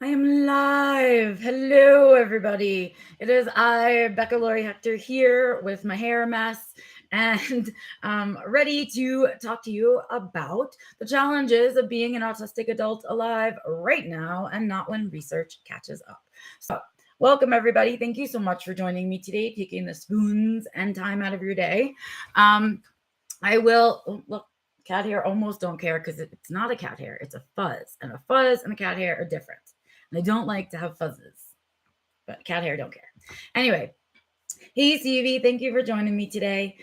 I am live. Hello, everybody. It is I, Becca Lori Hector, here with my hair a mess and ready to talk to you about the challenges of being an autistic adult alive right now and not when research catches up. So, welcome, everybody. Thank you so much for joining me today, taking the spoons and time out of your day. I will look. Cat hair almost don't care because it's not a cat hair, it's a fuzz. And a fuzz and a cat hair are different. And I don't like to have fuzzes, but cat hair don't care. Anyway, hey, Stevie, thank you for joining me today.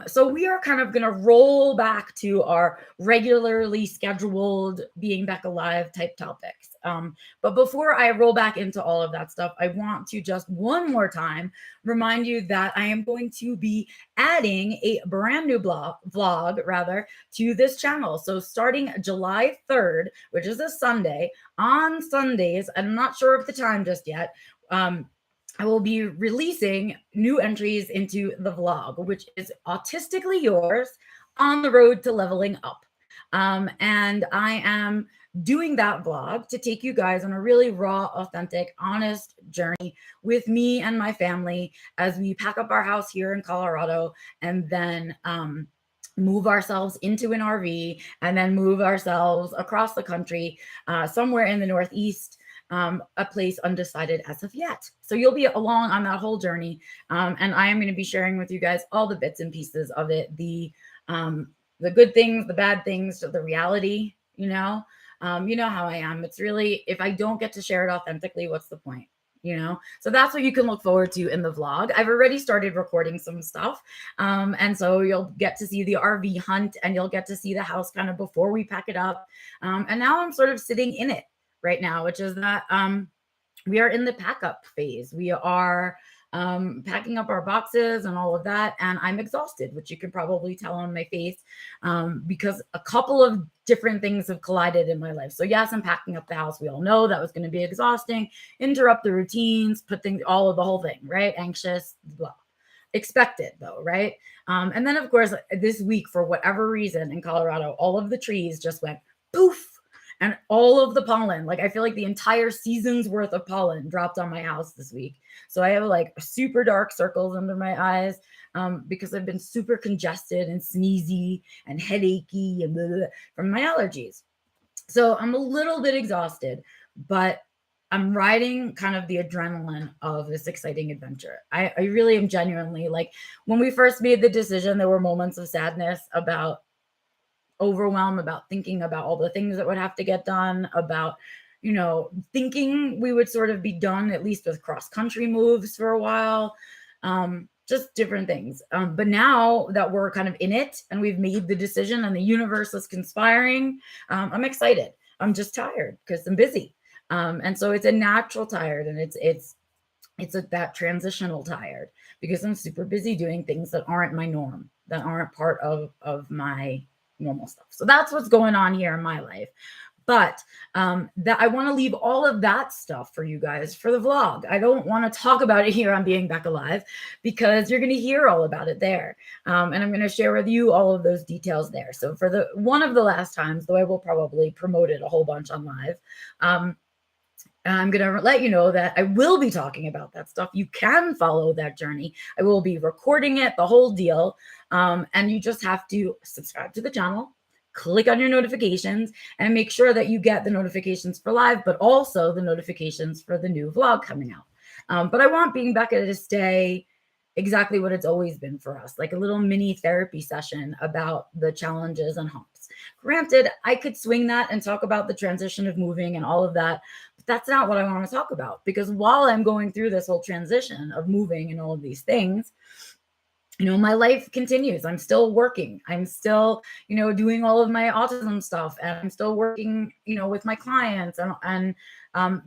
So we are kind of going to roll back to our regularly scheduled Being Back Alive type topics. But before I roll back into all of that stuff, I want to just one more time remind you that I am going to be adding a brand new vlog rather to this channel. So starting July 3rd, which is a Sunday, on Sundays, I'm not sure of the time just yet. I will be releasing new entries into the vlog, which is Autistically Yours on the Road to Leveling Up. And I am doing that vlog to take you guys on a really raw, authentic, honest journey with me and my family as we pack up our house here in Colorado and then move ourselves into an RV and then move ourselves across the country, somewhere in the Northeast. A place undecided as of yet. So you'll be along on that whole journey. And I am going to be sharing with you guys all the bits and pieces of it, the good things, the bad things, the reality, you know how I am. It's really, if I don't get to share it authentically, what's the point? So that's what you can look forward to in the vlog. I've already started recording some stuff. And so you'll get to see the RV hunt and you'll get to see the house kind of before we pack it up. And now I'm sort of sitting in it right now, which is that we are in the pack up phase. We are packing up our boxes and all of that. And I'm exhausted, which you can probably tell on my face because a couple of different things have collided in my life. So yes, I'm packing up the house. We all know that was going to be exhausting, interrupt the routines, put things, all of the whole thing, right? Anxious, blah. Expected though, right? And then of course, this week, for whatever reason in Colorado, all of the trees just went poof. And all of the pollen, like I feel like the entire season's worth of pollen dropped on my house this week. So I have like super dark circles under my eyes because I've been super congested and sneezy and headachy and blah, blah, blah, from my allergies. So I'm a little bit exhausted, but I'm riding kind of the adrenaline of this exciting adventure. I really am genuinely, like, when we first made the decision, there were moments of sadness about overwhelm, about thinking about all the things that would have to get done, about thinking we would sort of be done at least with cross-country moves for a while, just different things. But now that we're kind of in it and we've made the decision and the universe is conspiring, I'm excited. I'm just tired because I'm busy, and so it's a natural tired, and it's that transitional tired because I'm super busy doing things that aren't my norm, that aren't part of my normal stuff. So that's what's going on here in my life. But that I want to leave all of that stuff for you guys for the vlog. I don't want to talk about it here on Being Back Alive because you're going to hear all about it there. And I'm going to share with you all of those details there. So for the one of the last times, though I will probably promote it a whole bunch on live, I'm going to let you know that I will be talking about that stuff. You can follow that journey. I will be recording it, the whole deal. And you just have to subscribe to the channel, click on your notifications, and make sure that you get the notifications for live, but also the notifications for the new vlog coming out. But I want Being Becca to stay exactly what it's always been for us, like a little mini therapy session about the challenges and humps. Granted, I could swing that and talk about the transition of moving and all of that, but that's not what I want to talk about, because while I'm going through this whole transition of moving and all of these things, my life continues. I'm still working. I'm still, doing all of my autism stuff, and I'm still working, with my clients and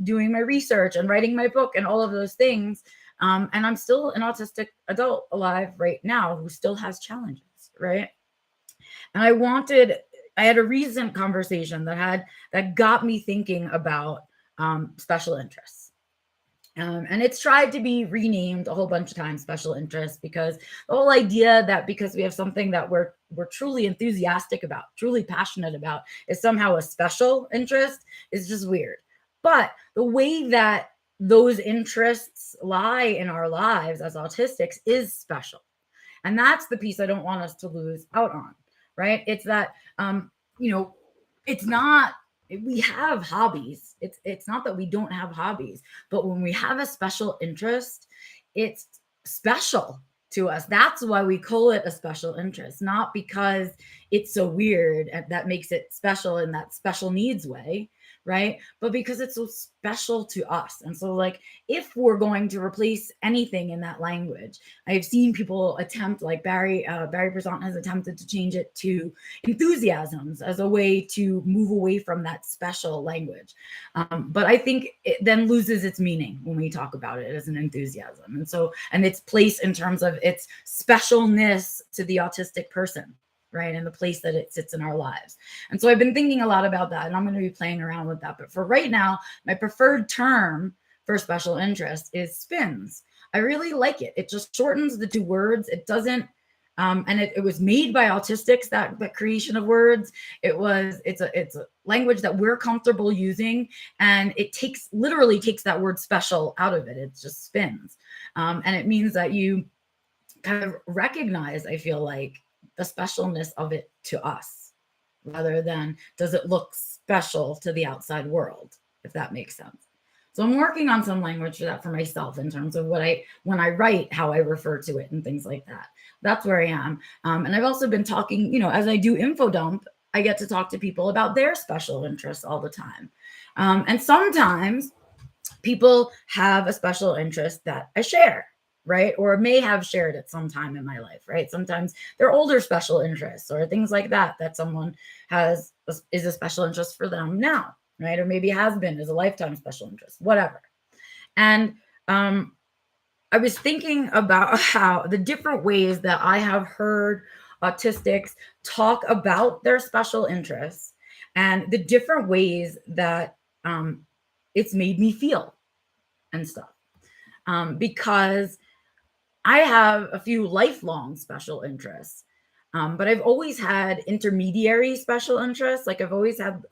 doing my research and writing my book and all of those things. And I'm still an autistic adult alive right now who still has challenges, right? And I had a recent conversation that got me thinking about special interests. And it's tried to be renamed a whole bunch of times, special interest, because the whole idea that because we have something that we're truly enthusiastic about, truly passionate about, is somehow a special interest is just weird. But the way that those interests lie in our lives as autistics is special. And that's the piece I don't want us to lose out on, right? It's that, you know, it's not, we have hobbies. It's not that we don't have hobbies, but when we have a special interest, it's special to us. That's why we call it a special interest, not because it's so weird and that makes it special in that special needs way, right? But because it's so special to us. And so, like, if we're going to replace anything in that language, I've seen people attempt, like Barry Brisant has attempted to change it to enthusiasms as a way to move away from that special language. But I think it then loses its meaning when we talk about it as an enthusiasm. And so, and its place in terms of its specialness to the autistic person, right? And the place that it sits in our lives. And so I've been thinking a lot about that, and I'm going to be playing around with that. But for right now, my preferred term for special interest is SpINs. I really like it. It just shortens the two words. It doesn't, and it was made by autistics, that creation of words. It's a language that we're comfortable using, and it literally takes that word special out of it. It's just SpINs. And it means that you kind of recognize, I feel like, the specialness of it to us, rather than does it look special to the outside world, if that makes sense. So I'm working on some language for that for myself in terms of when I write, how I refer to it and things like that. That's where I am. And I've also been talking, as I do info dump, I get to talk to people about their special interests all the time. And sometimes people have a special interest that I share, right? Or may have shared at some time in my life, right? Sometimes they're older special interests or things like that someone is a special interest for them now, right? Or maybe has been as a lifetime special interest, whatever. And I was thinking about how the different ways that I have heard autistics talk about their special interests and the different ways that it's made me feel and stuff. Because I have a few lifelong special interests, but I've always had intermediary special interests. Like I've always had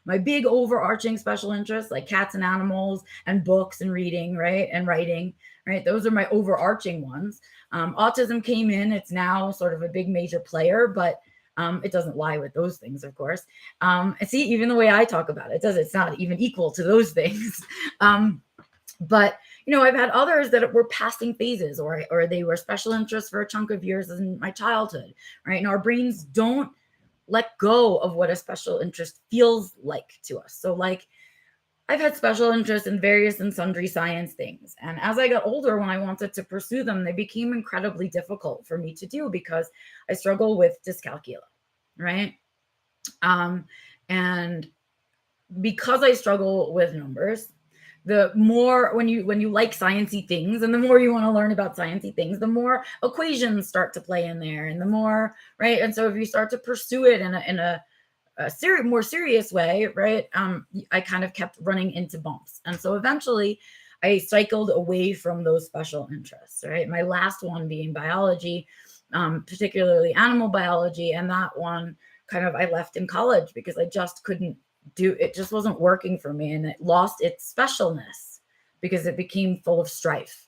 my big overarching special interests, like cats and animals and books and reading, right? And writing, right? Those are my overarching ones. Autism came in. It's now sort of a big major player, but it doesn't lie with those things, of course. And see, even the way I talk about it, it's not even equal to those things. But I've had others that were passing phases, or they were special interests for a chunk of years in my childhood, right? And our brains don't let go of what a special interest feels like to us. So, like, I've had special interests in various and sundry science things, and as I got older, when I wanted to pursue them, they became incredibly difficult for me to do because I struggle with dyscalculia, right? And because I struggle with numbers, the more when you like sciencey things, and the more you want to learn about sciencey things, the more equations start to play in there, and the more, right? And so if you start to pursue it in a more serious way, right? I kind of kept running into bumps, and so eventually I cycled away from those special interests, right? My last one being biology, particularly animal biology, and that one kind of I left in college because I just couldn't it just wasn't working for me, and it lost its specialness because it became full of strife.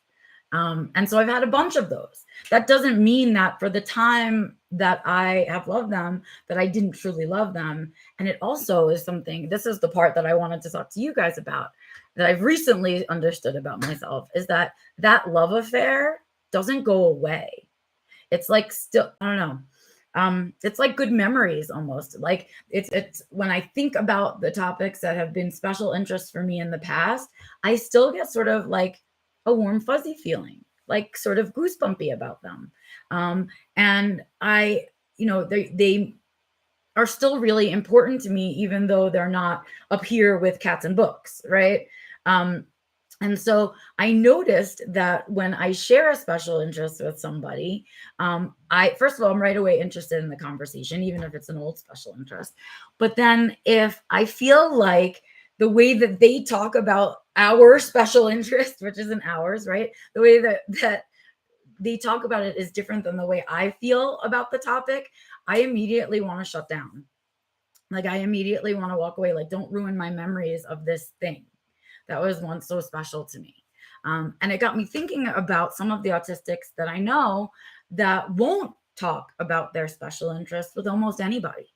And so I've had a bunch of those. That doesn't mean that for the time that I have loved them, that I didn't truly love them. And it also is something, this is the part that I wanted to talk to you guys about, that I've recently understood about myself, is that love affair doesn't go away. It's like still, I don't know. It's like good memories almost. Like it's when I think about the topics that have been special interests for me in the past, I still get sort of like a warm fuzzy feeling, like sort of goosebumpy about them. And they are still really important to me, even though they're not up here with cats and books, right? And so I noticed that when I share a special interest with somebody, first of all, I'm right away interested in the conversation, even if it's an old special interest. But then if I feel like the way that they talk about our special interest, which isn't ours, right? The way that they talk about it is different than the way I feel about the topic, I immediately want to shut down. Like I immediately want to walk away, like, don't ruin my memories of this thing. that was once so special to me. And it got me thinking about some of the autistics that I know that won't talk about their special interest with almost anybody,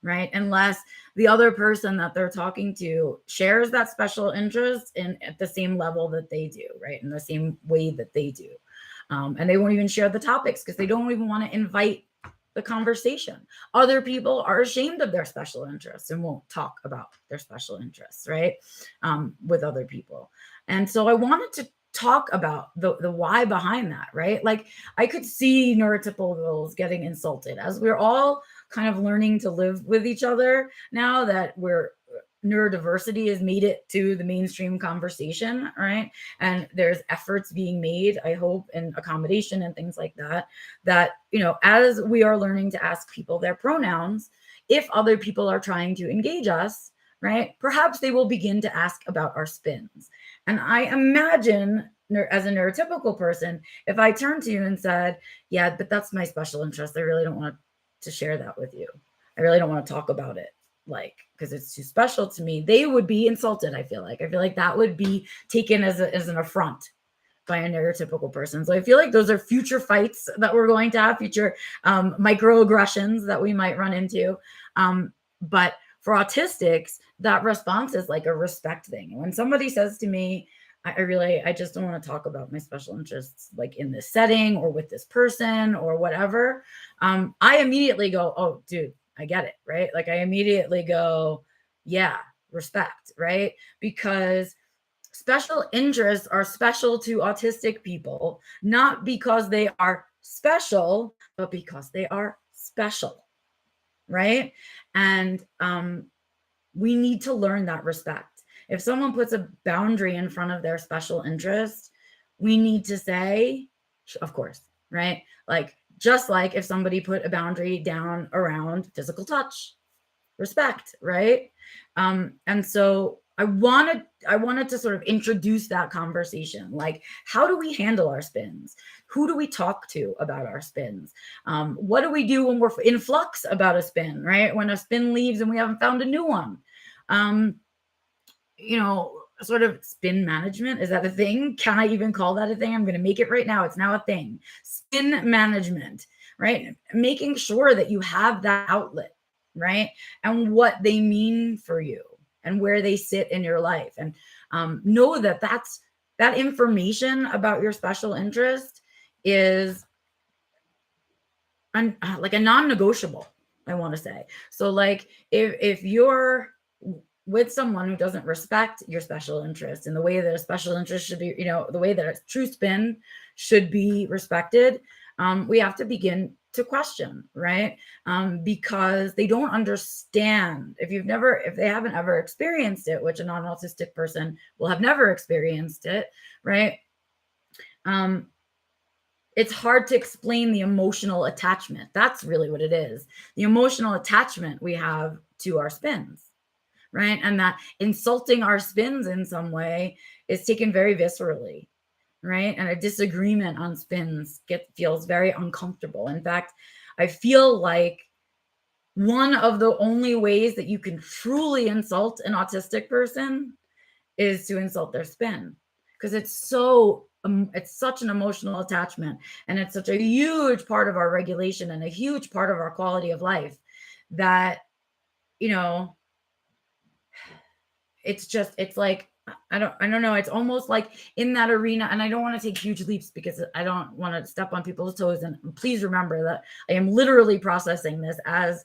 right? Unless the other person that they're talking to shares that special interest in at the same level that they do, right? In the same way that they do. And they won't even share the topics because they don't even want to invite the conversation. Other people are ashamed of their special interests and won't talk about their special interests, right? With other people. And so I wanted to talk about the why behind that, right? Like I could see neurotypicals getting insulted as we're all kind of learning to live with each other now that neurodiversity has made it to the mainstream conversation, right? And there's efforts being made, I hope, in accommodation and things like that, as we are learning to ask people their pronouns, if other people are trying to engage us, right, perhaps they will begin to ask about our SpINs. And I imagine, as a neurotypical person, if I turned to you and said, yeah, but that's my special interest, I really don't want to share that with you. I really don't want to talk about it, because it's too special to me, they would be insulted. I feel like that would be taken as an affront by a neurotypical person. So I feel like those are future fights that we're going to have, future microaggressions that we might run into. But for autistics, that response is like a respect thing. When somebody says to me, I just don't want to talk about my special interests, like in this setting or with this person or whatever, I immediately go, oh, dude, I get it, right? Like I immediately go, yeah, respect, right? Because special interests are special to autistic people, not because they are special, but because they are special, right? And we need to learn that respect. If someone puts a boundary in front of their special interest, we need to say, of course, right? Like, just like if somebody put a boundary down around physical touch, respect, right? And so I wanted to sort of introduce that conversation. Like, how do we handle our SpINs? Who do we talk to about our SpINs? What do we do when we're in flux about a SpIN, right? When a SpIN leaves and we haven't found a new one? Sort of SpIN management. Is that a thing? Can I even call that a thing? I'm going to make it right now. It's now a thing. SpIN management, right? Making sure that you have that outlet, right? And what they mean for you and where they sit in your life. And know that information about your special interest is like a non-negotiable, I want to say. So like if you're with someone who doesn't respect your special interest in the way that a special interest should be, the way that a true SpIN should be respected, we have to begin to question, right? Because they don't understand. If they haven't ever experienced it, which a non-autistic person will have never experienced it, right? It's hard to explain the emotional attachment. That's really what it is. The emotional attachment we have to our SpINs, right? And that insulting our SpINs in some way is taken very viscerally, right? And a disagreement on SpINs feels very uncomfortable. In fact, I feel like one of the only ways that you can truly insult an autistic person is to insult their SpIN, because it's such an emotional attachment, and it's such a huge part of our regulation and a huge part of our quality of life that, it's like, I don't know. It's almost like in that arena, and I don't want to take huge leaps because I don't want to step on people's toes. And please remember that I am literally processing this as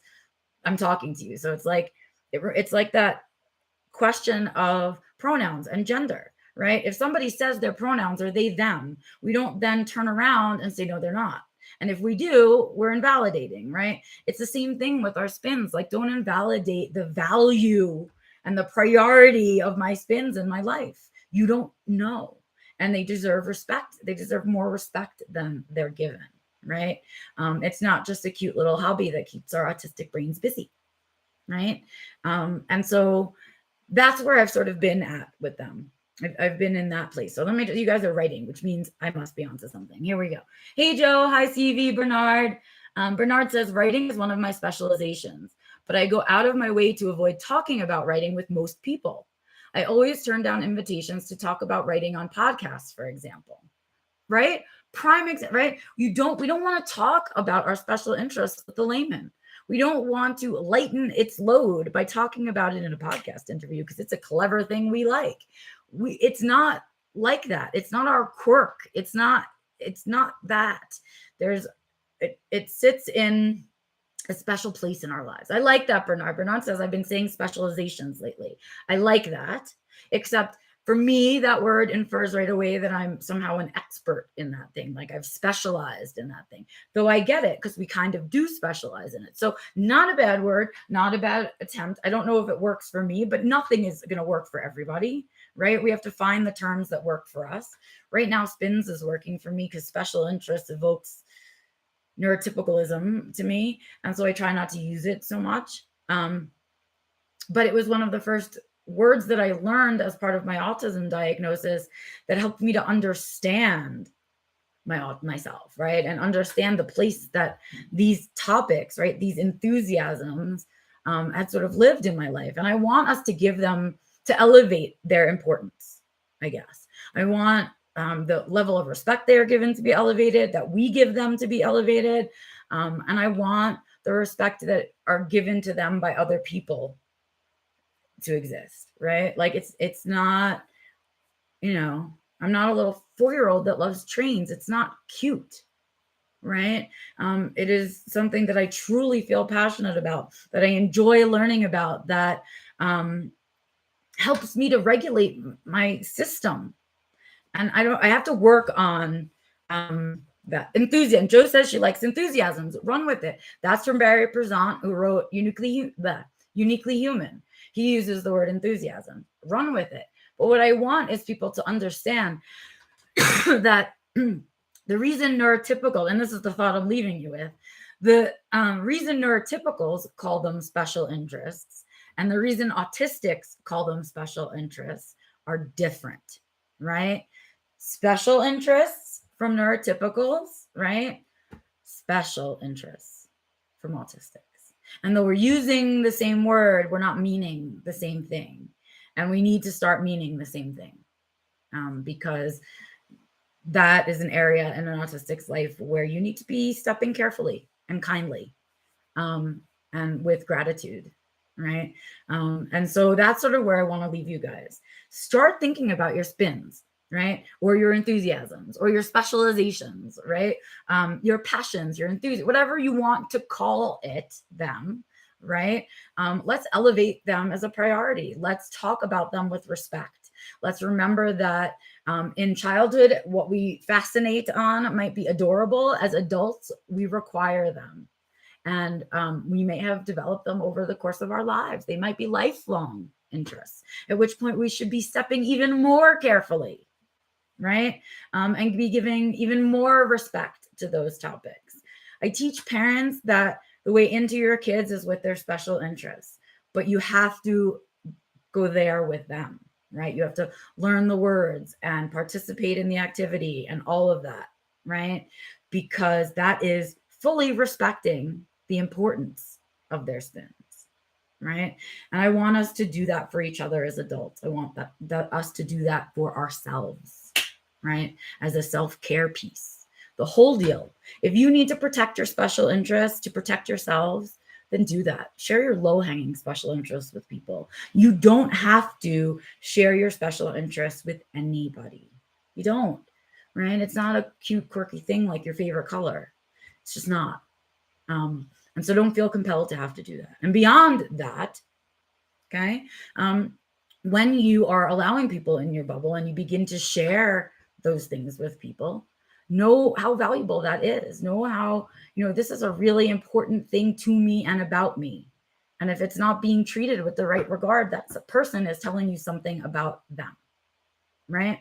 I'm talking to you. So it's like that question of pronouns and gender, right? If somebody says their pronouns are they, them, we don't then turn around and say, no, they're not. And if we do, we're invalidating, right? It's the same thing with our SpINs. Like, don't invalidate the value and the priority of my SpINs in my life. You don't know. And they deserve respect. They deserve more respect than they're given, right? It's not just a cute little hobby that keeps our autistic brains busy, right? And so that's where I've sort of been at with them. I've been in that place. So you guys are writing, which means I must be onto something. Here we go. Hey, Joe. Hi, CV. Bernard. Bernard says, writing is one of my specializations, but I go out of my way to avoid talking about writing with most people. I always turn down invitations to talk about writing on podcasts, for example, right? Prime example, right? We don't want to talk about our special interests with the layman. We don't want to lighten its load by talking about it in a podcast interview because it's a clever thing we like. It's not like that. It's not our quirk. It's not that. It sits in a special place in our lives. I like that, Bernard. Bernard says, I've been saying specializations lately. I like that, except for me, that word infers right away that I'm somehow an expert in that thing. Like I've specialized in that thing, though I get it because we kind of do specialize in it. So not a bad word, not a bad attempt. I don't know if it works for me, but nothing is going to work for everybody, right? We have to find the terms that work for us. Right now, SpINS is working for me because special interest evokes neurotypicalism to me, and so I try not to use it so much. But it was one of the first words that I learned as part of my autism diagnosis that helped me to understand myself, right? And understand the place that these topics, right, these enthusiasms had sort of lived in my life. And I want us to give them, to elevate their importance, I guess. I want the level of respect they are given to be elevated, that we give them to be elevated. And I want the respect that are given to them by other people to exist, right? Like it's not, I'm not a little 4-year-old that loves trains. It's not cute, right? It is something that I truly feel passionate about, that I enjoy learning about, that helps me to regulate my system. And I have to work on that enthusiasm. Jo says she likes enthusiasms. Run with it. That's from Barry Prezant, who wrote Uniquely Human. He uses the word enthusiasm. Run with it. But what I want is people to understand that the reason neurotypical, and this is the thought I'm leaving you with, the reason neurotypicals call them special interests and the reason autistics call them special interests are different, right? Special interests from neurotypicals, right? Special interests from autistics. And though we're using the same word, we're not meaning the same thing. And we need to start meaning the same thing because that is an area in an autistic's life where you need to be stepping carefully and kindly and with gratitude, right? And so that's sort of where I want to leave you guys. Start thinking about your SpINs, right? Or your enthusiasms or your specializations, right? Your passions, your enthusiasm, whatever you want to call them, right? Let's elevate them as a priority. Let's talk about them with respect. Let's remember that in childhood, what we fascinate on might be adorable. As adults, we require them. And we may have developed them over the course of our lives. They might be lifelong interests, at which point we should be stepping even more carefully, right? And be giving even more respect to those topics. I teach parents that the way into your kids is with their special interests, but you have to go there with them, right? You have to learn the words and participate in the activity and all of that, right? Because that is fully respecting the importance of their SpINs, right? And I want us to do that for each other as adults. I want that us to do that for ourselves, right? As a self-care piece, the whole deal. If you need to protect your special interests to protect yourselves, then do that. Share your low-hanging special interests with people. You don't have to share your special interests with anybody. You don't, right? It's not a cute, quirky thing like your favorite color. It's just not. And so don't feel compelled to have to do that. And beyond that, okay, when you are allowing people in your bubble and you begin to share those things with people, know how valuable that is. Know how, this is a really important thing to me and about me. And if it's not being treated with the right regard, that person is telling you something about them, right?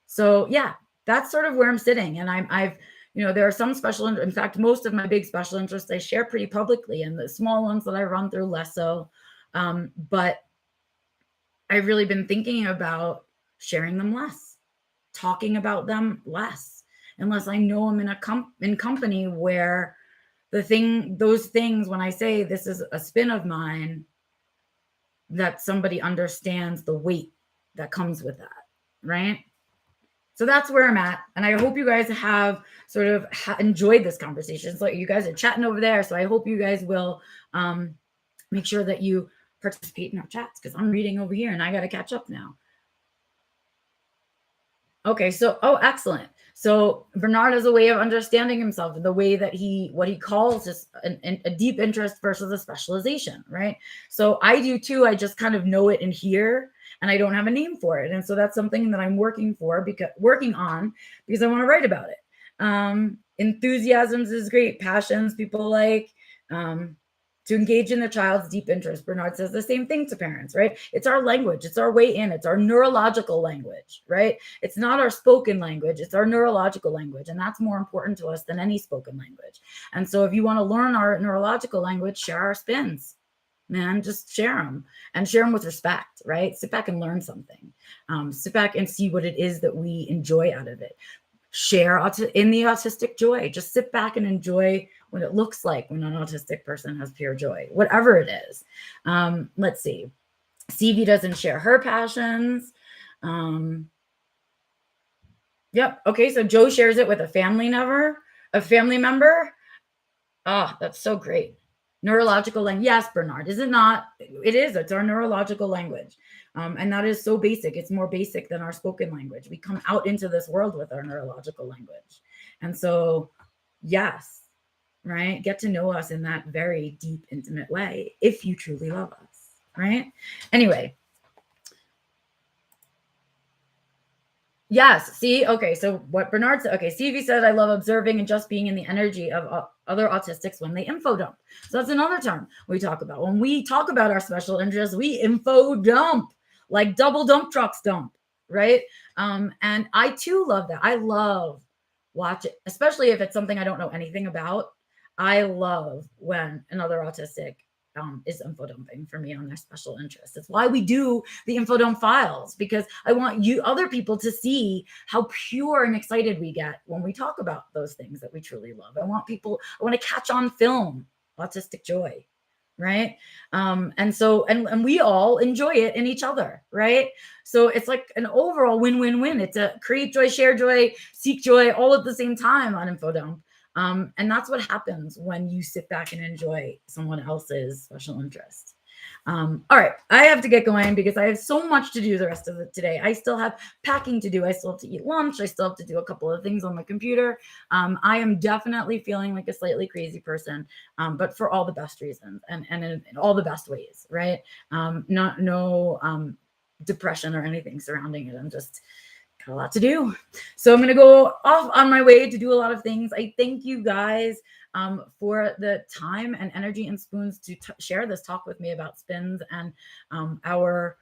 So yeah, that's sort of where I'm sitting. And I've there are some in fact, most of my big special interests I share pretty publicly, and the small ones that I run through less so. But I've really been thinking about sharing them less, talking about them less, unless I know I'm in company where those things, when I say this is a SpIN of mine, that somebody understands the weight that comes with that, right? So that's where I'm at. And I hope you guys have sort of enjoyed this conversation. So you guys are chatting over there. So I hope you guys will make sure that you participate in our chats, because I'm reading over here and I got to catch up now. Okay, so, oh, excellent. So Bernard has a way of understanding himself, the way that what he calls is a deep interest versus a specialization, right? So I do too. I just kind of know it in here, and I don't have a name for it. And so that's something that I'm working on because I want to write about it. Enthusiasms is great. Passions, people like. To engage in the child's deep interest. Bernard says the same thing to parents, right? It's our language. It's our way in. It's our neurological language, right? It's not our spoken language. It's our neurological language. And that's more important to us than any spoken language. And so if you want to learn our neurological language, share our SpIns, man. Just share them, and share them with respect, right? Sit back and learn something. Sit back and see what it is that we enjoy out of it. Share in the autistic joy. Just sit back and enjoy what it looks like when an autistic person has pure joy, whatever it is. Let's see. CV doesn't share her passions. Yep. Okay. So Joe shares it with a family member. Oh, that's so great. Neurological language. Yes, Bernard. Is it not? It is. It's our neurological language. And that is so basic. It's more basic than our spoken language. We come out into this world with our neurological language. And so, yes, right? Get to know us in that very deep, intimate way if you truly love us, right? Anyway. Yes. See, okay. So what Bernard said, okay. CV said, I love observing and just being in the energy of other autistics when they info dump. So that's another term we talk about. When we talk about our special interests, we info dump, like double dump trucks dump, right? And I too love that. I love watching, especially if it's something I don't know anything about. I love when another autistic is info dumping for me on their special interests. It's why we do the info dump files, because I want you other people to see how pure and excited we get when we talk about those things that we truly love. I want to catch on film autistic joy, right? And so and we all enjoy it in each other, right? So it's like an overall win-win-win. It's a create joy, share joy, seek joy all at the same time on info dump. And that's what happens when you sit back and enjoy someone else's special interest. All right, I have to get going because I have so much to do the rest of today. I still have packing to do. I still have to eat lunch. I still have to do a couple of things on the computer. I am definitely feeling like a slightly crazy person, but for all the best reasons and in all the best ways, right? No depression or anything surrounding it. I'm just got a lot to do. So I'm going to go off on my way to do a lot of things. I thank you guys for the time and energy and spoons to share this talk with me about SpIns and our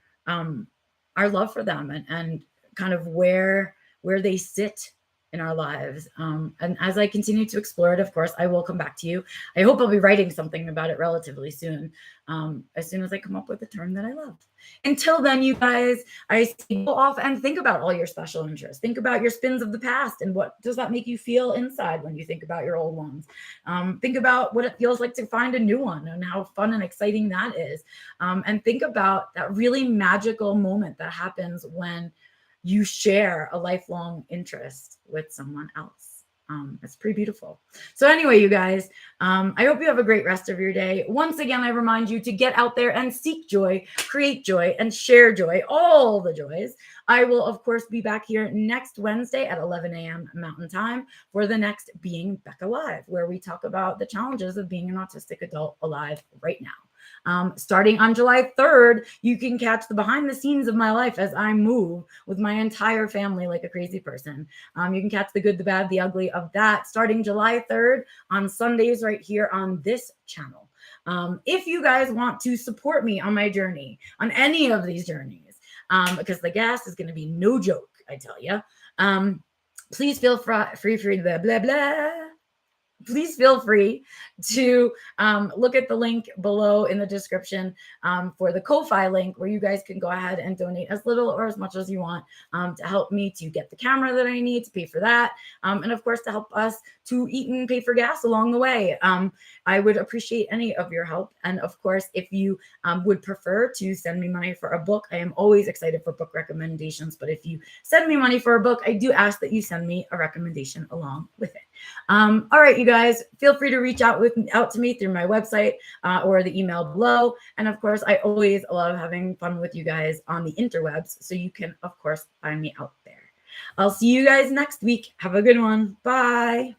love for them and kind of where they sit in our lives. And as I continue to explore it, of course, I will come back to you. I hope I'll be writing something about it relatively soon, as soon as I come up with a term that I love. Until then, you guys, I say go off and think about all your special interests. Think about your SpIns of the past and what does that make you feel inside when you think about your old ones. Think about what it feels like to find a new one and how fun and exciting that is. And think about that really magical moment that happens when you share a lifelong interest with someone else. It's pretty beautiful. So anyway, you guys, I hope you have a great rest of your day. Once again, I remind you to get out there and seek joy, create joy, and share joy, all the joys. I will, of course, be back here next Wednesday at 11 a.m. Mountain Time for the next Being Becca Live, where we talk about the challenges of being an autistic adult alive right now. Starting on July 3rd, you can catch the behind the scenes of my life as I move with my entire family like a crazy person. You can catch the good, the bad, the ugly of that starting July 3rd on Sundays right here on this channel. If you guys want to support me on my journey, on any of these journeys, because the gas is going to be no joke, I tell you, please feel free for the blah, blah. please feel free to look at the link below in the description for the Ko-Fi link, where you guys can go ahead and donate as little or as much as you want to help me to get the camera that I need, to pay for that, and of course to help us to eat and pay for gas along the way. I would appreciate any of your help. And of course, if you would prefer to send me money for a book, I am always excited for book recommendations. But if you send me money for a book, I do ask that you send me a recommendation along with it. All right, you guys, feel free to reach out to me through my website or the email below. And of course, I always love having fun with you guys on the interwebs. So you can, of course, find me out there. I'll see you guys next week. Have a good one. Bye.